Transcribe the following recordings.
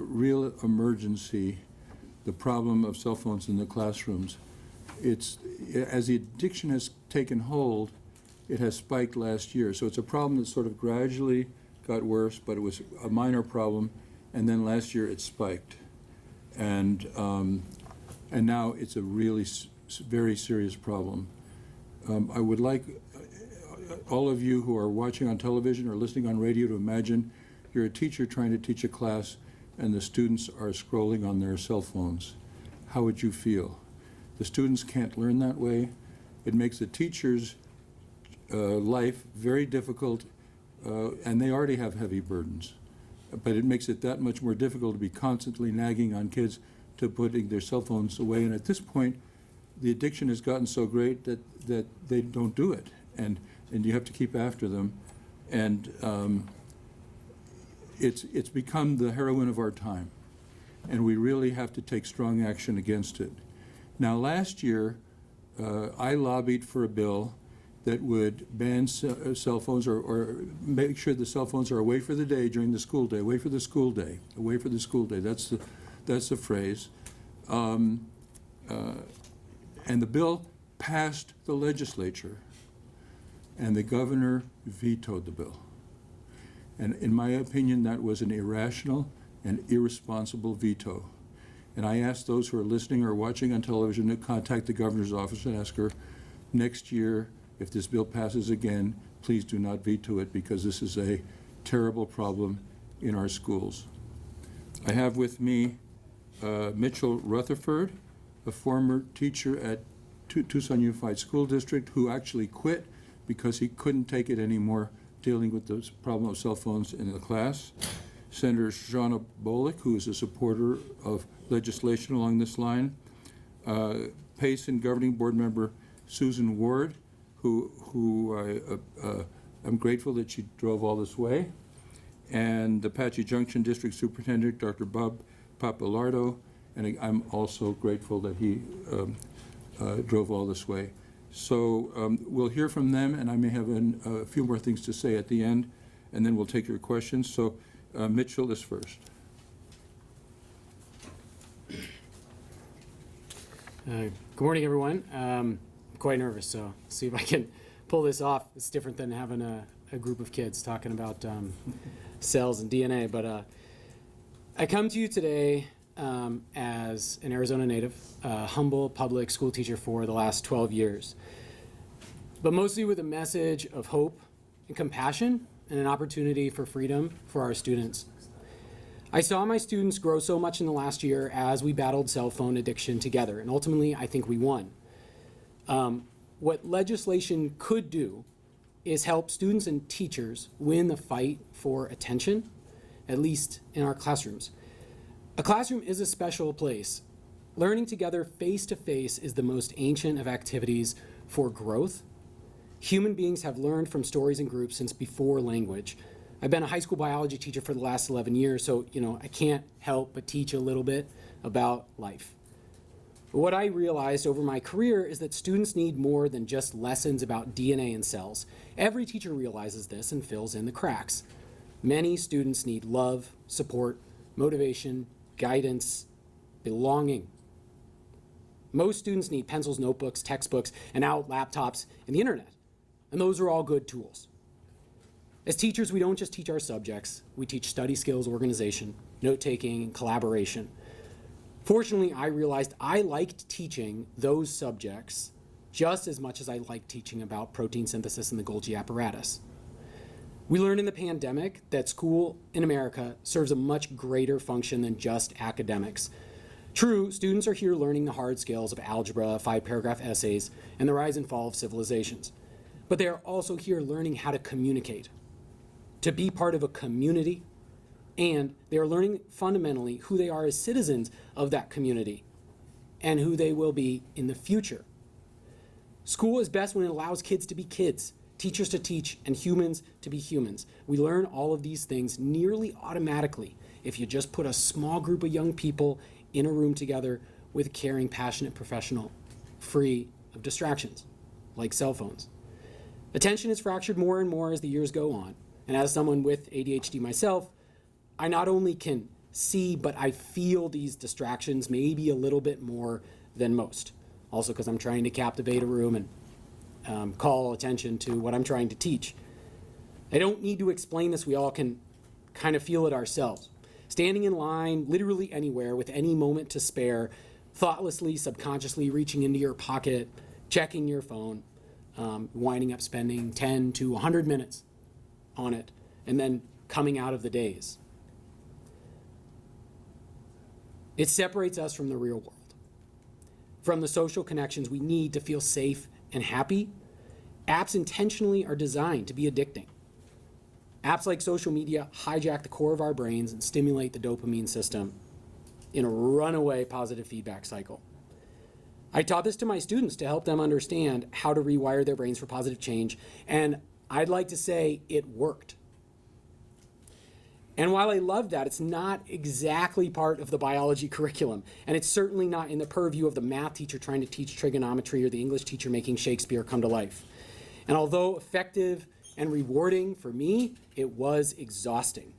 real emergency the problem of cell phones in the classrooms. As the addiction has taken hold, it has spiked last year. So it's a problem that sort of gradually got worse, but it was a minor problem, and then last year it spiked. And now it's a really very serious problem. I would like all of you who are watching on television or listening on radio to imagine you're a teacher trying to teach a class and the students are scrolling on their cell phones. How would you feel? The students can't learn that way. It makes the teacher's life very difficult, and they already have heavy burdens. But it makes it that much more difficult to be constantly nagging on kids to putting their cell phones away. And at this point, the addiction has gotten so great that they don't do it, and you have to keep after them. And it's become the heroin of our time, and we really have to take strong action against it. Now, last year, I lobbied for a bill that would ban cell phones or make sure the cell phones are away for the day during the school day, away for the school day, away for the school day. That's the phrase. And the bill passed the legislature, and the governor vetoed the bill. And in my opinion, that was an irrational and irresponsible veto. And I asked those who are listening or watching on television to contact the governor's office and ask her, next year, if this bill passes again, please do not veto it, because this is a terrible problem in our schools. I have with me Mitchell Rutherford, a former teacher at Tucson Unified School District, who actually quit because he couldn't take it anymore dealing with the problem of cell phones in the class. Senator Shauna Bolick, who is a supporter of legislation along this line. Payson Governing Board member Susan Ward, who I'm grateful that she drove all this way. And the Apache Junction District Superintendent, Dr. Bob Papalardo, and I'm also grateful that he drove all this way. So we'll hear from them, and I may have a few more things to say at the end, and then we'll take your questions. So Mitchell is first. Good morning, everyone. I'm quite nervous, so see if I can pull this off. It's different than having a group of kids talking about cells and DNA, but I come to you today as an Arizona native, a humble public school teacher for the last 12 years, but mostly with a message of hope and compassion and an opportunity for freedom for our students. I saw my students grow so much in the last year as we battled cell phone addiction together, and ultimately I think we won. What legislation could do is help students and teachers win the fight for attention, at least in our classrooms. A classroom is a special place. Learning together face to face is the most ancient of activities for growth. Human beings have learned from stories and groups since before language. I've been a high school biology teacher for the last 11 years, so I can't help but teach a little bit about life. But what I realized over my career is that students need more than just lessons about DNA and cells. Every teacher realizes this and fills in the cracks. Many students need love, support, motivation, guidance, belonging. Most students need pencils, notebooks, textbooks, and now laptops and the internet. And those are all good tools. As teachers, we don't just teach our subjects. We teach study skills, organization, note-taking, and collaboration. Fortunately, I realized I liked teaching those subjects just as much as I liked teaching about protein synthesis and the Golgi apparatus. We learned in the pandemic that school in America serves a much greater function than just academics. True, students are here learning the hard skills of algebra, 5-paragraph essays, and the rise and fall of civilizations. But they are also here learning how to communicate, to be part of a community, and they are learning fundamentally who they are as citizens of that community and who they will be in the future. School is best when it allows kids to be kids, teachers to teach, and humans to be humans. We learn all of these things nearly automatically if you just put a small group of young people in a room together with a caring, passionate professional, free of distractions, like cell phones. Attention is fractured more and more as the years go on, and as someone with ADHD myself, I not only can see, but I feel these distractions maybe a little bit more than most. Also because I'm trying to captivate a room and call attention to what I'm trying to teach. I don't need to explain this. We all can kind of feel it ourselves. Standing in line, literally anywhere, with any moment to spare, thoughtlessly, subconsciously reaching into your pocket, checking your phone, winding up spending 10 to 100 minutes on it, and then coming out of the daze. It separates us from the real world, from the social connections we need to feel safe and happy. Apps intentionally are designed to be addicting. Apps like social media hijack the core of our brains and stimulate the dopamine system in a runaway positive feedback cycle. I taught this to my students to help them understand how to rewire their brains for positive change, and I'd like to say it worked. And while I love that, it's not exactly part of the biology curriculum, and it's certainly not in the purview of the math teacher trying to teach trigonometry or the English teacher making Shakespeare come to life. And although effective and rewarding for me, it was exhausting.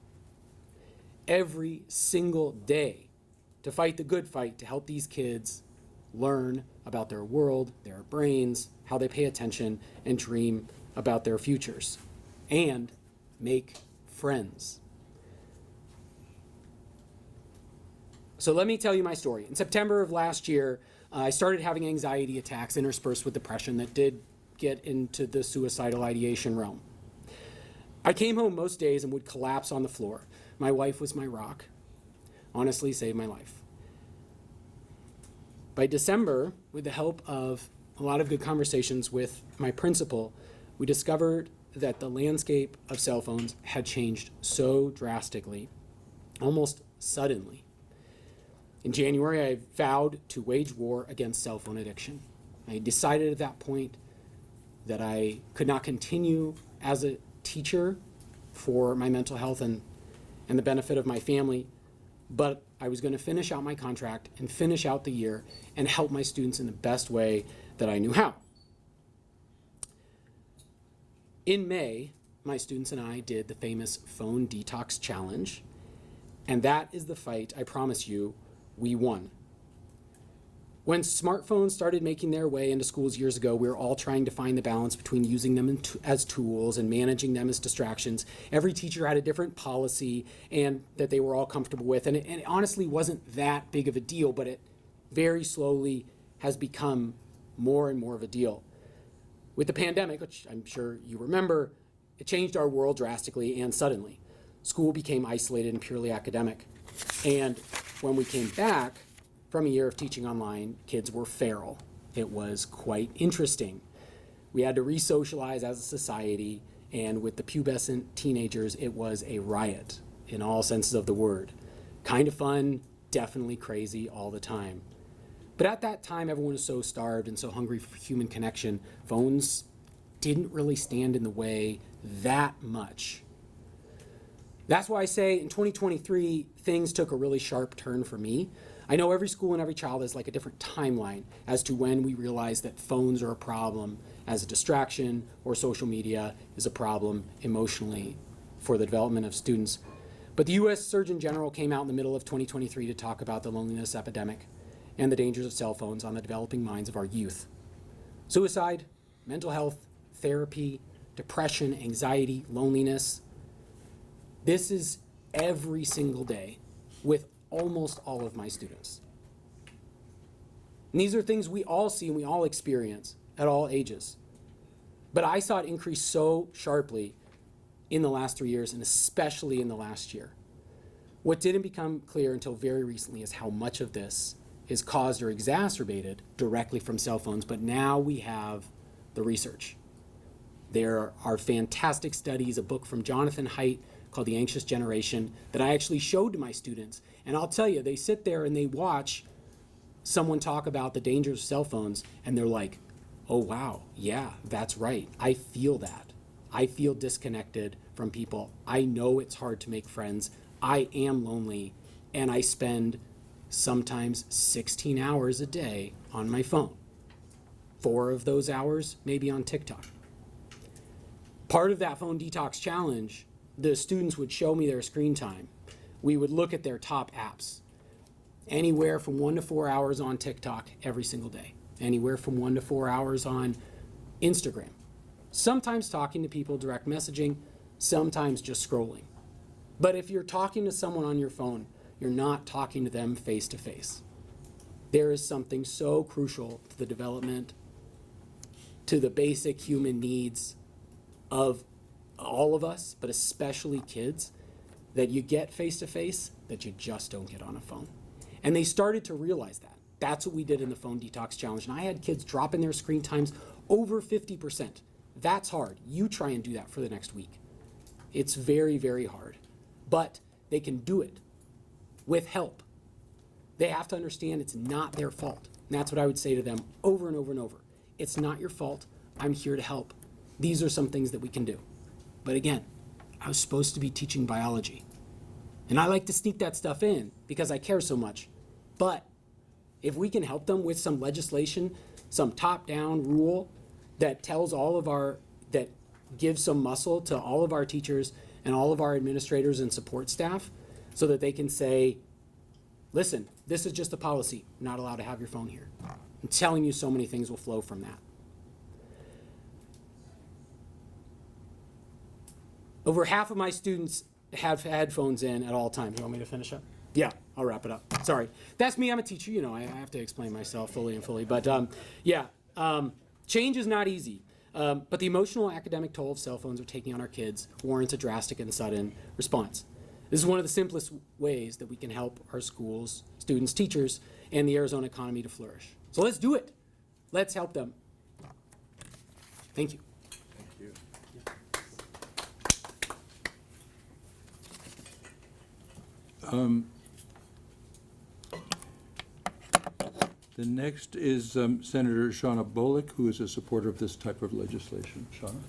Every single day to fight the good fight to help these kids learn about their world, their brains, how they pay attention, and dream about their futures, and make friends. So let me tell you my story. In September of last year, I started having anxiety attacks interspersed with depression that did get into the suicidal ideation realm. I came home most days and would collapse on the floor. My wife was my rock. Honestly, saved my life. By December, with the help of a lot of good conversations with my principal, we discovered that the landscape of cell phones had changed so drastically, almost suddenly. In January, I vowed to wage war against cell phone addiction. I decided at that point that I could not continue as a teacher for my mental health and the benefit of my family, but I was going to finish out my contract and finish out the year and help my students in the best way that I knew how. In May, my students and I did the famous phone detox challenge, and that is the fight, I promise you, we won. When smartphones started making their way into schools years ago, we were all trying to find the balance between using them as tools and managing them as distractions. Every teacher had a different policy and that they were all comfortable with, and it honestly wasn't that big of a deal, but it very slowly has become more and more of a deal. With the pandemic, which I'm sure you remember, it changed our world drastically and suddenly. School became isolated and purely academic. And when we came back from a year of teaching online, kids were feral. It was quite interesting. We had to re-socialize as a society, and with the pubescent teenagers, it was a riot in all senses of the word. Kind of fun, definitely crazy all the time. But at that time, everyone was so starved and so hungry for human connection, phones didn't really stand in the way that much. That's why I say in 2023, things took a really sharp turn for me. I know every school and every child has like a different timeline as to when we realize that phones are a problem as a distraction or social media is a problem emotionally for the development of students. But the U.S. Surgeon General came out in the middle of 2023 to talk about the loneliness epidemic and the dangers of cell phones on the developing minds of our youth. Suicide, mental health, therapy, depression, anxiety, loneliness. This is every single day with almost all of my students. And these are things we all see and we all experience at all ages. But I saw it increase so sharply in the last 3 years, and especially in the last year. What didn't become clear until very recently is how much of this is caused or exacerbated directly from cell phones, but now we have the research. There are fantastic studies, a book from Jonathan Haidt called The Anxious Generation that I actually showed to my students. And I'll tell you, they sit there and they watch someone talk about the dangers of cell phones, and they're like, oh wow, yeah, that's right. I feel that. I feel disconnected from people. I know it's hard to make friends. I am lonely, and I spend sometimes 16 hours a day on my phone. 4 of those hours maybe on TikTok. Part of that phone detox challenge, the students would show me their screen time we would look at their top apps. Anywhere from 1 to 4 hours on TikTok every single day. Anywhere from 1 to 4 hours on Instagram. Sometimes talking to people, direct messaging, sometimes just scrolling. But if you're talking to someone on your phone, you're not talking to them face to face. There is something so crucial to the development, to the basic human needs of all of us, but especially kids, that you get face to face that you just don't get on a phone. And they started to realize that. That's what we did in the Phone Detox Challenge. And I had kids dropping their screen times over 50%. That's hard. You try and do that for the next week. It's very, very hard. But they can do it with help. They have to understand it's not their fault. And that's what I would say to them over and over and over. It's not your fault. I'm here to help. These are some things that we can do. But again, I was supposed to be teaching biology. And I like to sneak that stuff in because I care so much. But if we can help them with some legislation, some top-down rule that tells that gives some muscle to all of our teachers and all of our administrators and support staff so that they can say, listen, this is just a policy. You're not allowed to have your phone here. I'm telling you, so many things will flow from that. Over half of my students have headphones in at all times. You want me to finish up? Yeah, I'll wrap it up. Sorry. That's me. I'm a teacher. You know, I have to explain myself fully and fully. But change is not easy. But the emotional academic toll of cell phones are taking on our kids warrants a drastic and sudden response. This is one of the simplest ways that we can help our schools, students, teachers, and the Arizona economy to flourish. So let's do it. Let's help them. Thank you. The next is Senator Shauna Bullock, who is a supporter of this type of legislation. Shauna?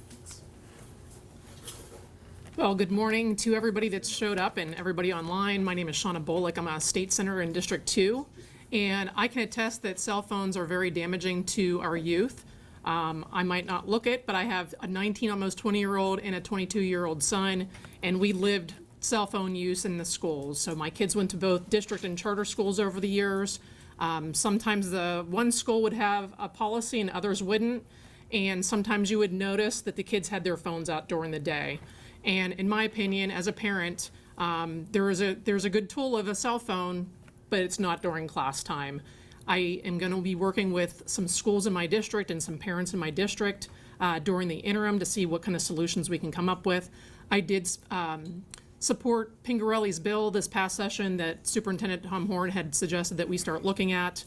Well, good morning to everybody that's showed up and everybody online. My name is Shauna Bullock. I'm a state senator in District 2, and I can attest that cell phones are very damaging to our youth. I might not look it, but I have a 19, almost 20-year-old and a 22-year-old son, and we lived cell phone use in the schools. So my kids went to both district and charter schools over the years. Sometimes the one school would have a policy and others wouldn't. And sometimes you would notice that the kids had their phones out during the day. And in my opinion, as a parent, there's a good tool of a cell phone, but it's not during class time. I am going to be working with some schools in my district and some parents in my district during the interim to see what kind of solutions we can come up with. I did support Pingarelli's bill this past session that Superintendent Horne had suggested that we start looking at.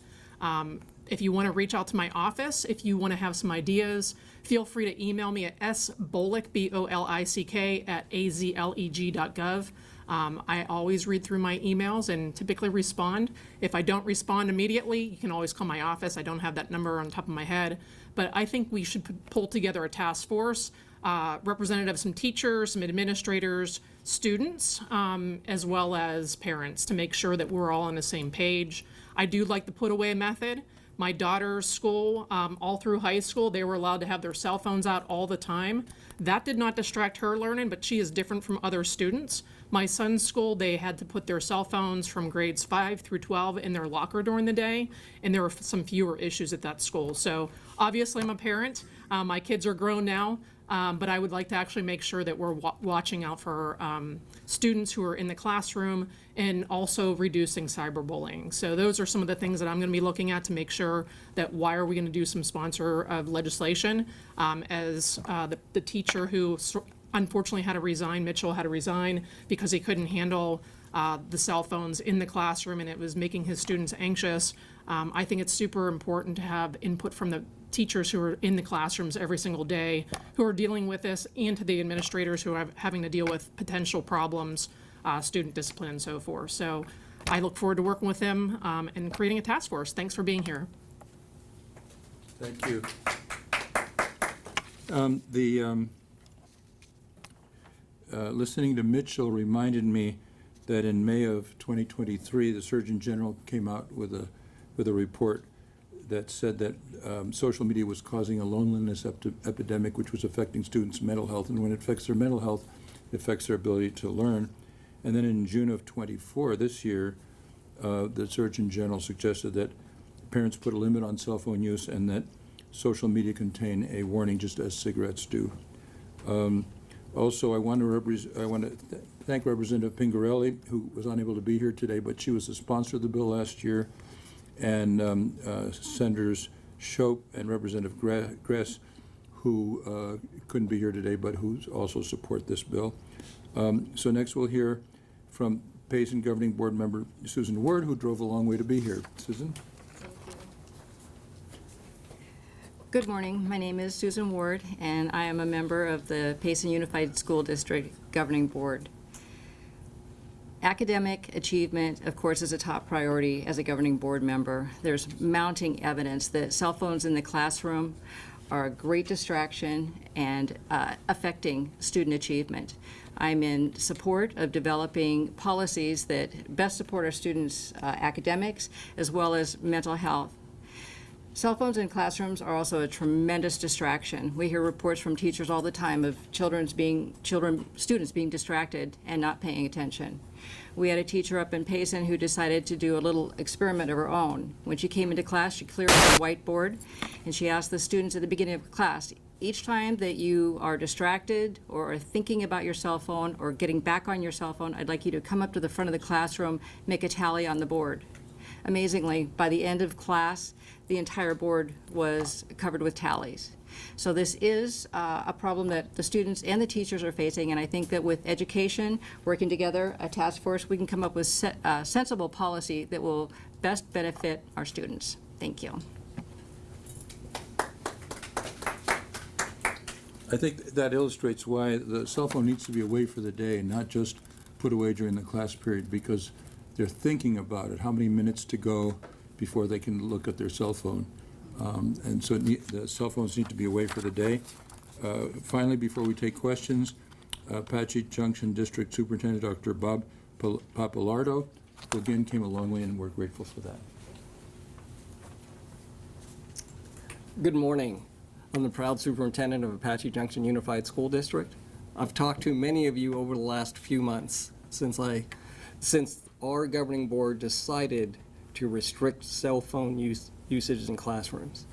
If you want to reach out to my office, if you want to have some ideas, feel free to email me at sbolick, B-O-L-I-C-K, at azleg.gov. I always read through my emails and typically respond. If I don't respond immediately, you can always call my office. I don't have that number on top of my head. But I think we should pull together a task force, representatives, some teachers, some administrators, students, as well as parents, to make sure that we're all on the same page. I do like the put away method. My daughter's school, all through high school, they were allowed to have their cell phones out all the time. That did not distract her learning, but she is different from other students. My son's school, they had to put their cell phones from grades 5 through 12 in their locker during the day, and there were some fewer issues at that school. So obviously I'm a parent. My kids are grown now. But I would like to actually make sure that we're watching out for students who are in the classroom and also reducing cyberbullying. So those are some of the things that I'm going to be looking at to make sure that why are we going to do some sponsor of legislation as the teacher who unfortunately had to resign, Mitchell had to resign because he couldn't handle the cell phones in the classroom and it was making his students anxious. I think it's super important to have input from the teachers who are in the classrooms every single day who are dealing with this, and to the administrators who are having to deal with potential problems, student discipline and so forth. So I look forward to working with them and creating a task force. Thanks for being here. Thank you. Listening to Mitchell reminded me that in May of 2023, the Surgeon General came out with a report that said that social media was causing a loneliness epidemic, which was affecting students' mental health. And when it affects their mental health, it affects their ability to learn. And then in June of '24, this year, the Surgeon General suggested that parents put a limit on cell phone use and that social media contain a warning just as cigarettes do. Also, I want to thank Representative Pingarelli, who was unable to be here today, but she was the sponsor of the bill last year, and Senators Shope and Representative Gress, who couldn't be here today, but who also support this bill. So next we'll hear from Payson Governing Board member Susan Ward, who drove a long way to be here. Susan? Good morning. My name is Susan Ward, and I am a member of the Payson Unified School District Governing Board. Academic achievement, of course, is a top priority as a governing board member. There's mounting evidence that cell phones in the classroom are a great distraction and affecting student achievement. I'm in support of developing policies that best support our students' academics as well as mental health. Cell phones in classrooms are also a tremendous distraction. We hear reports from teachers all the time of students being distracted and not paying attention. We had a teacher up in Payson who decided to do a little experiment of her own. When she came into class, she cleared out a whiteboard and she asked the students at the beginning of class, each time that you are distracted or are thinking about your cell phone or getting back on your cell phone, I'd like you to come up to the front of the classroom, make a tally on the board. Amazingly, by the end of class, the entire board was covered with tallies. So this is a problem that the students and the teachers are facing, and I think that with education, working together, a task force, we can come up with sensible policy that will best benefit our students. Thank you. I think that illustrates why the cell phone needs to be away for the day and not just put away during the class period, because they're thinking about it, how many minutes to go before they can look at their cell phone. And so the cell phones need to be away for the day. Finally, before we take questions, Apache Junction District Superintendent Dr. Bob Papalardo, who again came a long way, and we're grateful for that. Good morning. I'm the proud superintendent of Apache Junction Unified School District. I've talked to many of you over the last few months since our governing board decided to restrict cell phone usage in classrooms.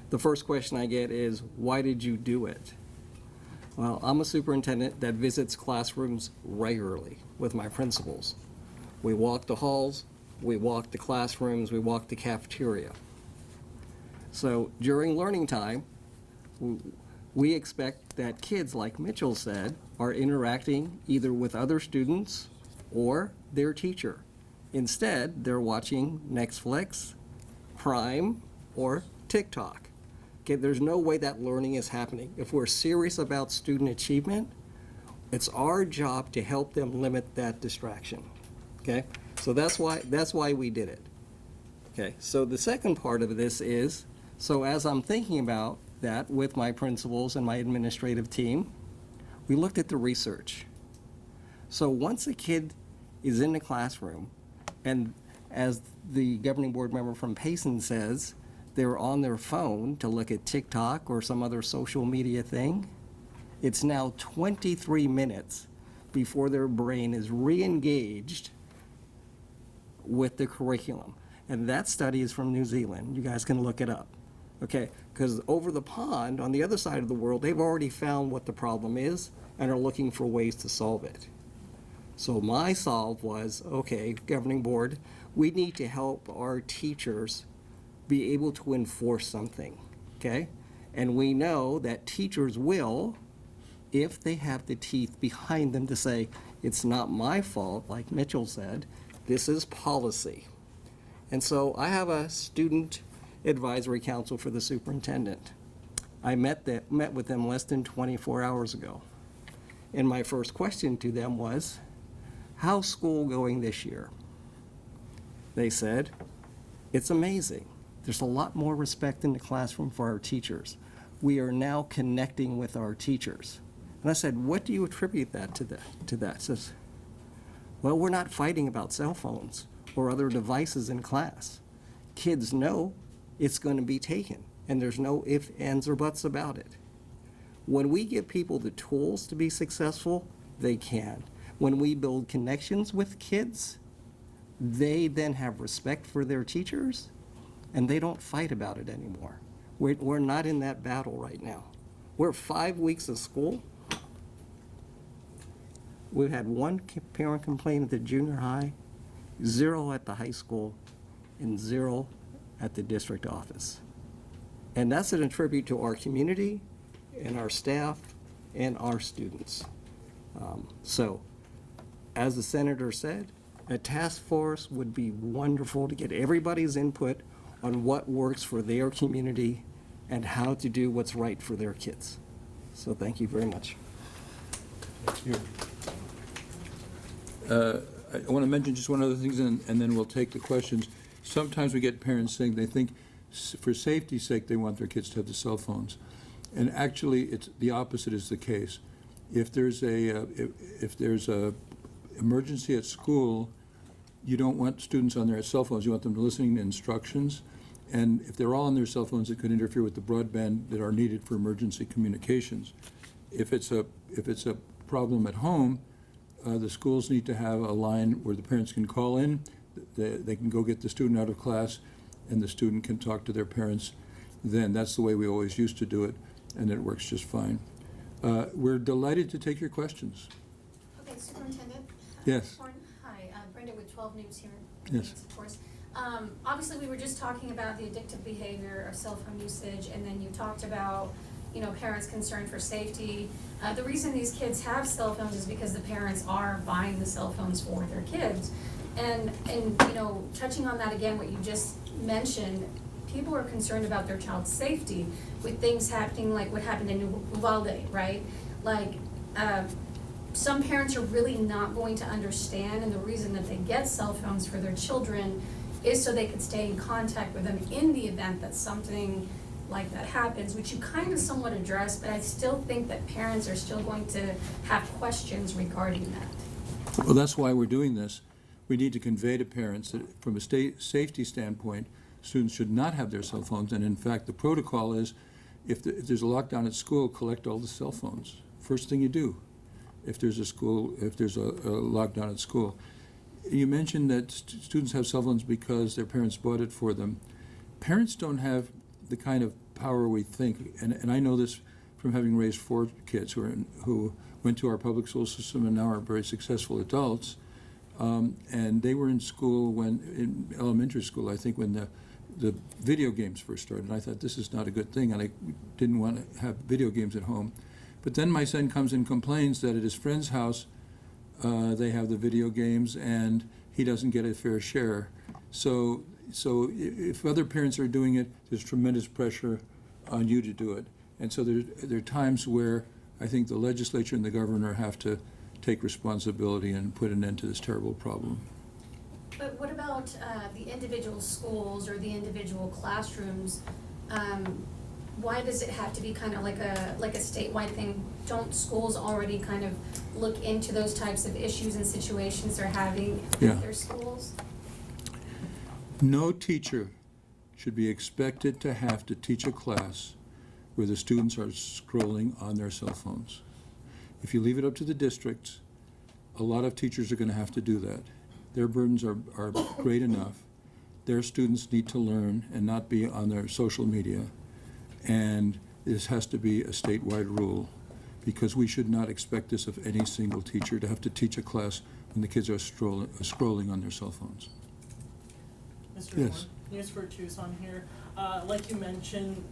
The first question I get is, why did you do it? Well, I'm a superintendent that visits classrooms regularly with my principals. We walk the halls, we walk the classrooms, we walk the cafeteria. So during learning time, we expect that kids, like Mitchell said, are interacting either with other students or their teacher. Instead, they're watching Netflix, Prime, or TikTok. Okay, there's no way that learning is happening. If we're serious about student achievement, it's our job to help them limit that distraction. Okay, so that's why we did it. Okay, so the second part of this is, so as I'm thinking about that with my principals and my administrative team, we looked at the research. So once a kid is in the classroom, and as the governing board member from Payson says, they're on their phone to look at TikTok or some other social media thing, it's now 23 minutes before their brain is re-engaged with the curriculum. And that study is from New Zealand. You guys can look it up. Okay, because over the pond, on the other side of the world, they've already found what the problem is and are looking for ways to solve it. So my solve was, okay, governing board, we need to help our teachers be able to enforce something, okay? And we know that teachers will, if they have the teeth behind them to say, it's not my fault, like Mitchell said, this is policy. And so I have a student advisory council for the superintendent. I met with them less than 24 hours ago. And my first question to them was, how's school going this year? They said, it's amazing. There's a lot more respect in the classroom for our teachers. We are now connecting with our teachers. And I said, what do you attribute that to that? Says, well, we're not fighting about cell phones or other devices in class. Kids know it's going to be taken, and there's no ifs, ands, or buts about it. When we give people the tools to be successful, they can. when we build connections with kids, they then have respect for their teachers, and they don't fight about it anymore. We're not in that battle right now. We're 5 weeks of school. We've had one parent complaint at the junior high, 0 at the high school, and 0 at the district office. And that's an attribute to our community and our staff and our students. So, as the senator said, a task force would be wonderful to get everybody's input on what works for their community and how to do what's right for their kids. So thank you very much. I want to mention just one other thing, and then we'll take the questions. Sometimes we get parents saying they think for safety's sake they want their kids to have the cell phones. And actually, it's the opposite is the case. If there's a emergency at school, you don't want students on their cell phones. You want them listening to instructions. And if they're all on their cell phones, it could interfere with the broadband that are needed for emergency communications. If it's a problem at home, the schools need to have a line where the parents can call in. They can go get the student out of class, and the student can talk to their parents. Then that's the way we always used to do it, and it works just fine. We're delighted to take your questions. Okay, Superintendent? Yes. Horne? Hi, Brenda with 12 News here. Yes. Of course. Obviously, we were just talking about the addictive behavior of cell phone usage, and then you talked about, parents concerned for safety. The reason these kids have cell phones is because the parents are buying the cell phones for their kids. And touching on that again, what you just mentioned, people are concerned about their child's safety with things happening like what happened in Uvalde, right? Like, some parents are really not going to understand, and the reason that they get cell phones for their children is so they could stay in contact with them in the event that something like that happens, which you kind of somewhat addressed, but I still think that parents are still going to have questions regarding that. Well, that's why we're doing this. We need to convey to parents that from a safety standpoint, students should not have their cell phones. And in fact, the protocol is if there's a lockdown at school, collect all the cell phones. First thing you do if there's a lockdown at school. You mentioned that students have cell phones because their parents bought it for them. Parents don't have the kind of power we think, and I know this from having raised 4 kids who went to our public school system and now are very successful adults. And they were in school in elementary school, I think, when the video games first started. And I thought, this is not a good thing, and I didn't want to have video games at home. But then my son comes and complains that at his friend's house, they have the video games, and he doesn't get a fair share. So if other parents are doing it, there's tremendous pressure on you to do it. And so there are times where I think the legislature and the governor have to take responsibility and put an end to this terrible problem. But what about the individual schools or the individual classrooms? Why does it have to be kind of like a statewide thing? Don't schools already kind of look into those types of issues and situations they're having at their schools? No teacher should be expected to have to teach a class where the students are scrolling on their cell phones. If you leave it up to the districts, a lot of teachers are going to have to do that. Their burdens are great enough. Their students need to learn and not be on their social media. And this has to be a statewide rule, because we should not expect this of any single teacher, to have to teach a class when the kids are scrolling on their cell phones. Mr. Yes. Horne, News for Tucson here. Like you mentioned,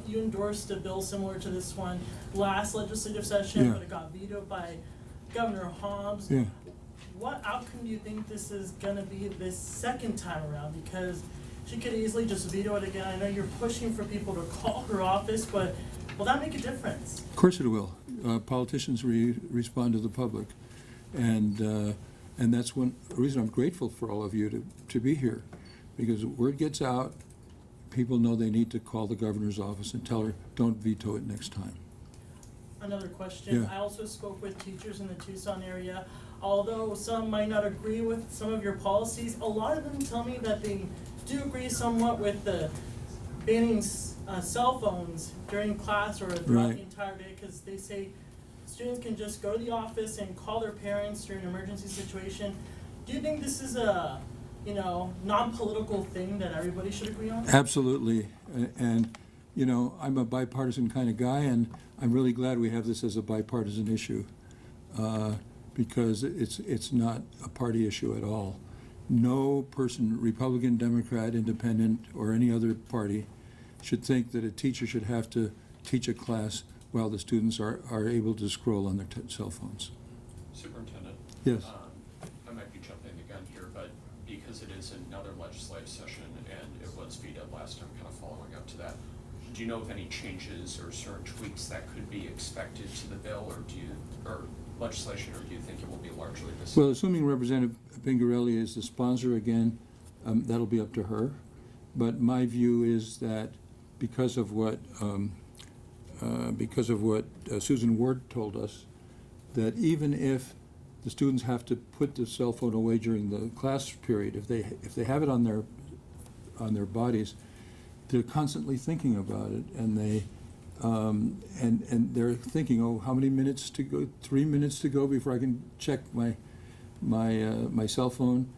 you endorsed a bill similar to this one last legislative session, Yeah. but it got vetoed by Governor Hobbs. Yeah. What outcome do you think this is going to be this second time around? Because she could easily just veto it again. I know you're pushing for people to call her office, but will that make a difference? Of course it will. Politicians respond to the public. And that's one reason I'm grateful for all of you to be here. Because word gets out, people know they need to call the governor's office and tell her, don't veto it next time. Another question. Yeah. I also spoke with teachers in the Tucson area. Although some might not agree with some of your policies, a lot of them tell me that they do agree somewhat with the banning cell phones during class or throughout Right. the entire day, because they say students can just go to the office and call their parents during an emergency situation. Do you think this is a, non-political thing that everybody should agree on? Absolutely. And, I'm a bipartisan kind of guy, and I'm really glad we have this as a bipartisan issue, because it's not a party issue at all. No person, Republican, Democrat, Independent, or any other party, should think that a teacher should have to teach a class while the students are able to scroll on their cell phones. Superintendent? Yes. I might be jumping the gun here, but because it is another legislative session and it was vetoed last time, kind of following up to that, do you know of any changes or certain tweaks that could be expected to the bill, or legislation, or do you think it will be largely the same? Well, assuming Representative Pingarelli is the sponsor again, that'll be up to her. But my view is that because of what Susan Ward told us, that even if the students have to put the cell phone away during the class period, if they have it on their bodies, they're constantly thinking about it, and they're thinking, oh, how many minutes to go? 3 minutes to go before I can check my cell phone.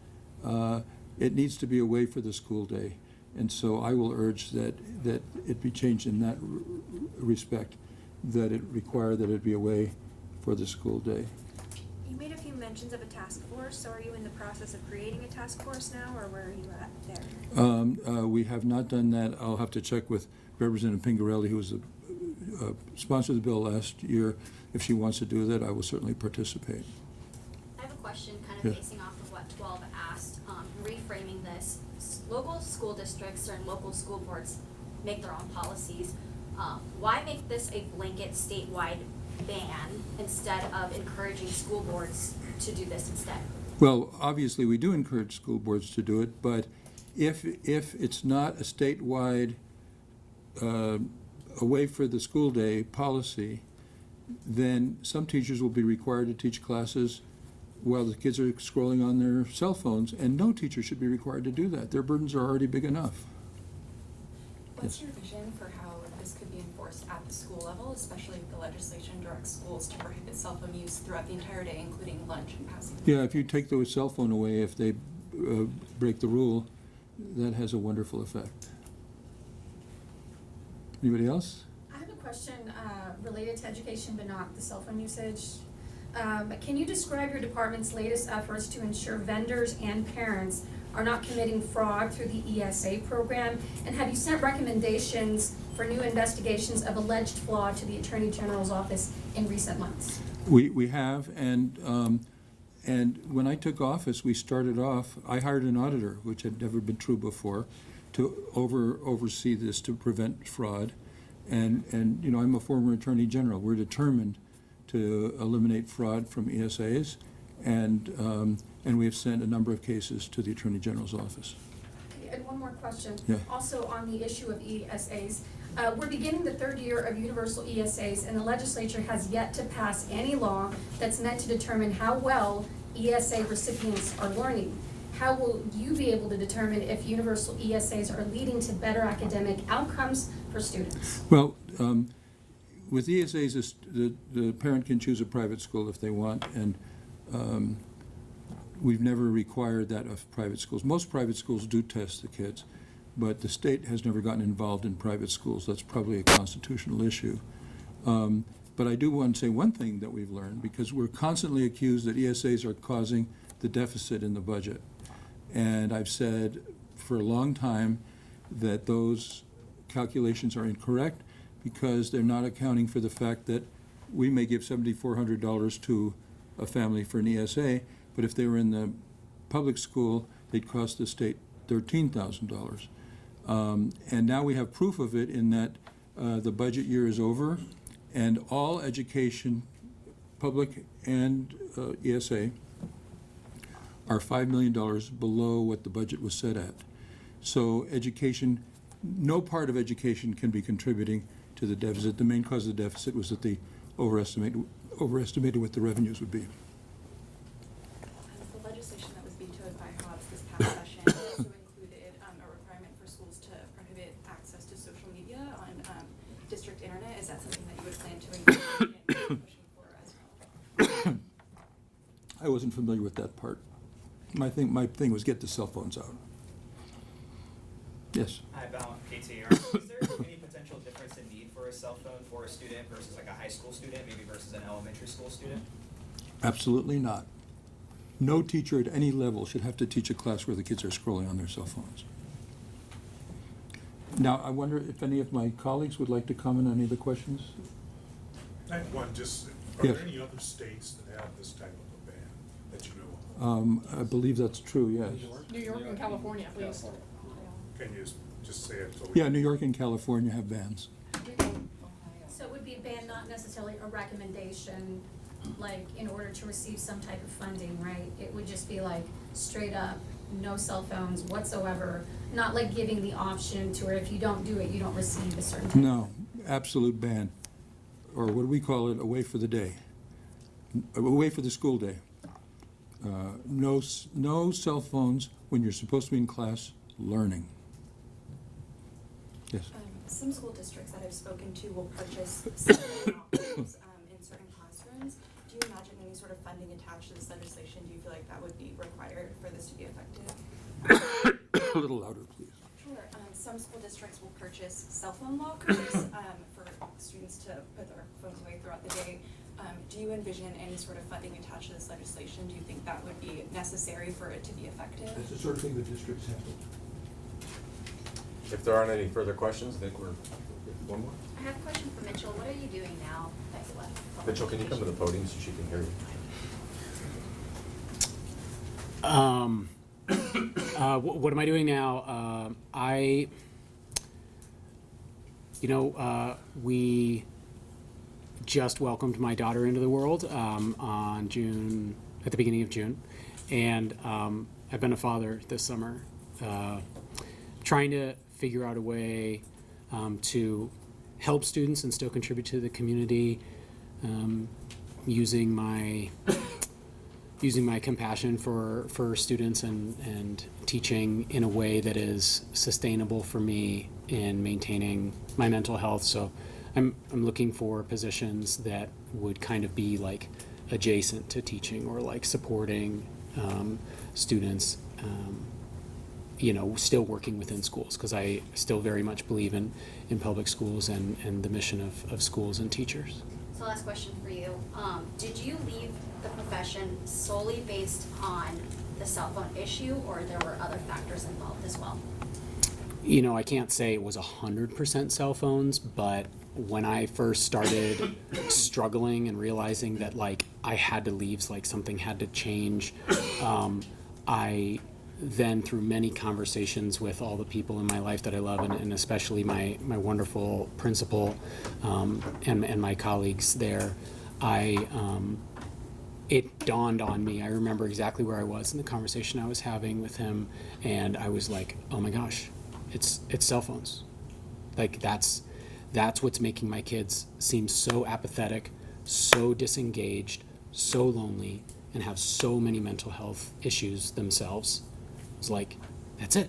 It needs to be away for the school day, and so I will urge that it be changed in that respect, that it require that it be away for the school day. You made a few mentions of a task force, so are you in the process of creating a task force now, or where are you at there? We have not done that. I'll have to check with Representative Pingarelli, who was the sponsor of the bill last year. If she wants to do that, I will certainly participate. I have a question kind of Yeah. basing off of what 12 asked, reframing this. Local school districts and local school boards make their own policies. Why make this a blanket statewide ban instead of encouraging school boards to do this instead? Well, obviously, we do encourage school boards to do it, but if it's not a statewide away for the school day policy, then some teachers will be required to teach classes while the kids are scrolling on their cell phones, and no teacher should be required to do that. Their burdens are already big enough. What's your vision for how this could be enforced at the school level, especially if the legislation directs schools to prohibit cell phone use throughout the entire day, including lunch and passing? Yeah, if you take the cell phone away, if they break the rule, that has a wonderful effect. Anybody else? I have a question related to education, but not the cell phone usage. Can you describe your department's latest efforts to ensure vendors and parents are not committing fraud through the ESA program? And have you sent recommendations for new investigations of alleged fraud to the Attorney General's office in recent months? We have, and when I took office, we started off, I hired an auditor, which had never been true before, to oversee this to prevent fraud. And I'm a former Attorney General. We're determined to eliminate fraud from ESAs, and we have sent a number of cases to the Attorney General's office. Okay, and one more question. Yeah. Also on the issue of ESAs, we're beginning the third year of universal ESAs, and the legislature has yet to pass any law that's meant to determine how well ESA recipients are learning. How will you be able to determine if universal ESAs are leading to better academic outcomes for students? Well, with ESAs, the parent can choose a private school if they want, and we've never required that of private schools. Most private schools do test the kids, but the state has never gotten involved in private schools. That's probably a constitutional issue. But I do want to say one thing that we've learned, because we're constantly accused that ESAs are causing the deficit in the budget. And I've said for a long time that those calculations are incorrect, because they're not accounting for the fact that we may give $7,400 to a family for an ESA, but if they were in the public school, they'd cost the state $13,000. And now we have proof of it in that the budget year is over, and all education, public and ESA, are $5 million below what the budget was set at. So education, no part of education can be contributing to the deficit. The main cause of the deficit was that they overestimated what the revenues would be. The legislation that was vetoed by Hobbs this past session also included a requirement for schools to prohibit access to social media on district internet. Is that something that you would plan to engage in pushing for as I wasn't familiar with that part. My thing was get the cell phones out. Yes. Hi, Val, KT. Is there any potential difference in need for a cell phone for a student versus like a high school student, maybe versus an elementary school student? Absolutely not. No teacher at any level should have to teach a class where the kids are scrolling on their cell phones. Now, I wonder if any of my colleagues would like to comment on any of the questions? I have one, just, are Yes. there any other states that have this type of a ban that you know of? I believe that's true, yes. New York and California, please. Can you just say it so we? Yeah, New York and California have bans. So it would be a ban, not necessarily a recommendation, like in order to receive some type of funding, right? It would just be like straight up, no cell phones whatsoever, not like giving the option to where if you don't do it, you don't receive a certain type. No, absolute ban, or what do we call it, away for the day, away for the school day. No cell phones when you're supposed to be in class learning. Yes. Some school districts that I've spoken to will purchase cell phone models in certain classrooms. Do you imagine any sort of funding attached to this legislation? Do you feel like that would be required for this to be effective? A little louder, please. Sure. Some school districts will purchase cell phone lockers for students to put their phones away throughout the day. Do you envision any sort of funding attached to this legislation? Do you think that would be necessary for it to be effective? That's the sort of thing the districts handle. If there aren't any further questions, I think we're, one more? I have a question for Mitchell. What are you doing now that you left public Mitchell, can you come to the podium so she can hear you? What am I doing now? We just welcomed my daughter into the world at the beginning of June, and I've been a father this summer, trying to figure out a way to help students and still contribute to the community, using my compassion for students and teaching in a way that is sustainable for me in maintaining my mental health. So I'm looking for positions that would kind of be like adjacent to teaching or like supporting students, still working within schools, because I still very much believe in public schools and the mission of schools and teachers. So last question for you. Did you leave the profession solely based on the cell phone issue, or there were other factors involved as well? I can't say it was 100% cell phones, but when I first started struggling and realizing that like I had to leave, like something had to change, I then through many conversations with all the people in my life that I love, and especially my wonderful principal and my colleagues there, it dawned on me. I remember exactly where I was in the conversation I was having with him, and I was like, oh my gosh, it's cell phones. Like that's what's making my kids seem so apathetic, so disengaged, so lonely, and have so many mental health issues themselves. It's like, that's it.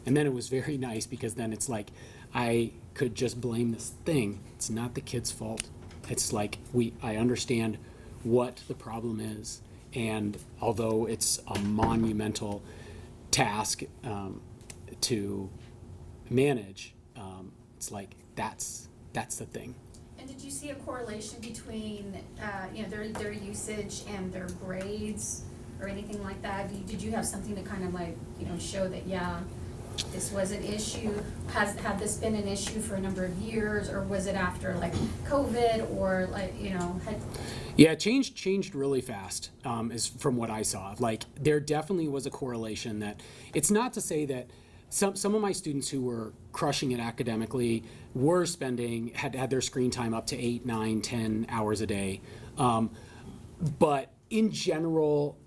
And then it was very nice, because then it's like I could just blame this thing. It's not the kid's fault. It's like I understand what the problem is, and although it's a monumental task to manage, it's like that's the thing. And did you see a correlation between, their usage and their grades or anything like that? Did you have something to kind of like, show that, yeah, this was an issue? Had this been an issue for a number of years, or was it after like COVID, or like, Yeah, changed really fast, is from what I saw. Like there definitely was a correlation that it's not to say that some of my students who were crushing it academically were had their screen time up to 8, 9, 10 hours a day. But in general,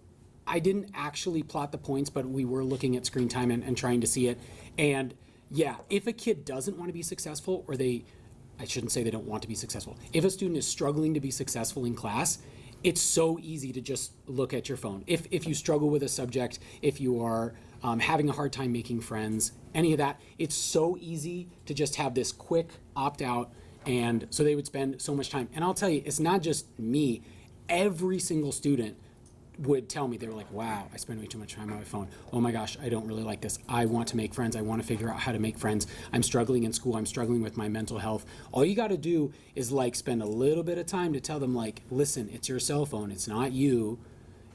I didn't actually plot the points, but we were looking at screen time and trying to see it. And yeah, if a kid doesn't want to be successful, or I shouldn't say they don't want to be successful. If a student is struggling to be successful in class, it's so easy to just look at your phone. If you struggle with a subject, if you are having a hard time making friends, any of that, it's so easy to just have this quick opt-out, and so they would spend so much time. And I'll tell you, it's not just me. Every single student would tell me, they were like, wow, I spend way too much time on my phone. Oh my gosh, I don't really like this. I want to make friends. I want to figure out how to make friends. I'm struggling in school. I'm struggling with my mental health. All you got to do is like spend a little bit of time to tell them like, listen, it's your cell phone. It's not you.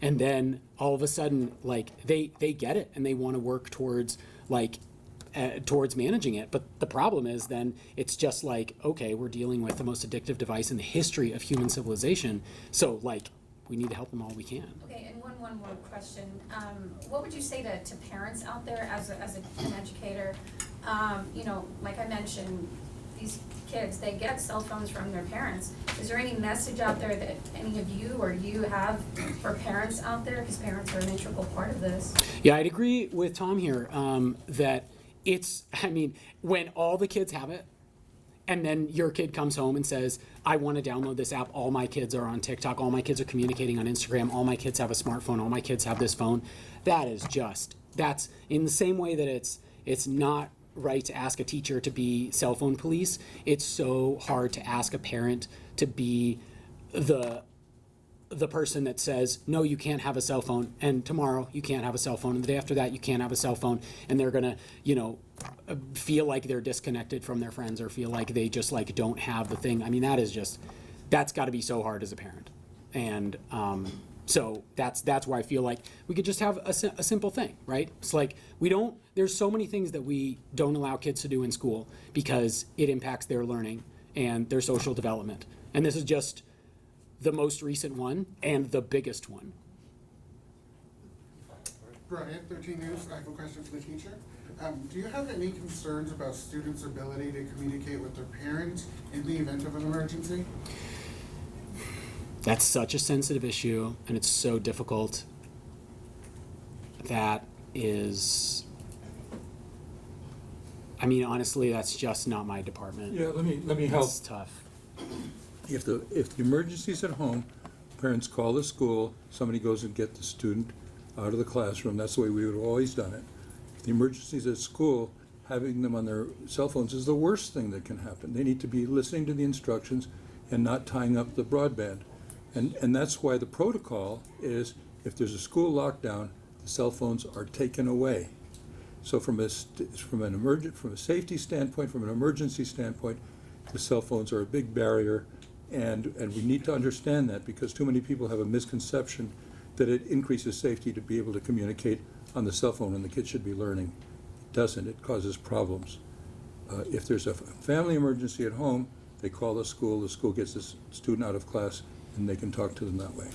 And then all of a sudden, like they get it and they want to work towards like, towards managing it. But the problem is then it's just like, okay, we're dealing with the most addictive device in the history of human civilization. So like, we need to help them all we can. Okay, and one more question. What would you say to parents out there as an educator? You know, like I mentioned, these kids, they get cell phones from their parents. Is there any message out there that any of you or you have for parents out there? Because parents are an integral part of this. Yeah, I'd agree with Tom here that it's, I mean, when all the kids have it, and then your kid comes home and says, I want to download this app. All my kids are on TikTok. All my kids are communicating on Instagram. All my kids have a smartphone. All my kids have this phone. That is just, that's in the same way that it's not right to ask a teacher to be cell phone police. It's so hard to ask a parent to be the person that says, no, you can't have a cell phone, and tomorrow you can't have a cell phone, and the day after that you can't have a cell phone, and they're gonna, you know, feel like they're disconnected from their friends or feel like they just like don't have the thing. I mean, that is just, that's got to be so hard as a parent. And so that's why I feel like we could just have a simple thing, right? It's like there's so many things that we don't allow kids to do in school because it impacts their learning and their social development. And this is just the most recent one and the biggest one. Brian, 13 News. I have a question for the teacher. Do you have any concerns about students' ability to communicate with their parents in the event of an emergency? That's such a sensitive issue, and it's so difficult. That is, I mean, honestly, that's just not my department. Yeah, let me help. It's tough. If the emergency's at home, parents call the school, somebody goes and get the student out of the classroom. That's the way we would have always done it. If the emergency's at school, having them on their cell phones is the worst thing that can happen. They need to be listening to the instructions and not tying up the broadband. And that's why the protocol is, if there's a school lockdown, the cell phones are taken away. So from a safety standpoint, from an emergency standpoint, the cell phones are a big barrier. And we need to understand that, because too many people have a misconception that it increases safety to be able to communicate on the cell phone when the kid should be learning. It doesn't. It causes problems. If there's a family emergency at home, they call the school gets the student out of class, and they can talk to them that way.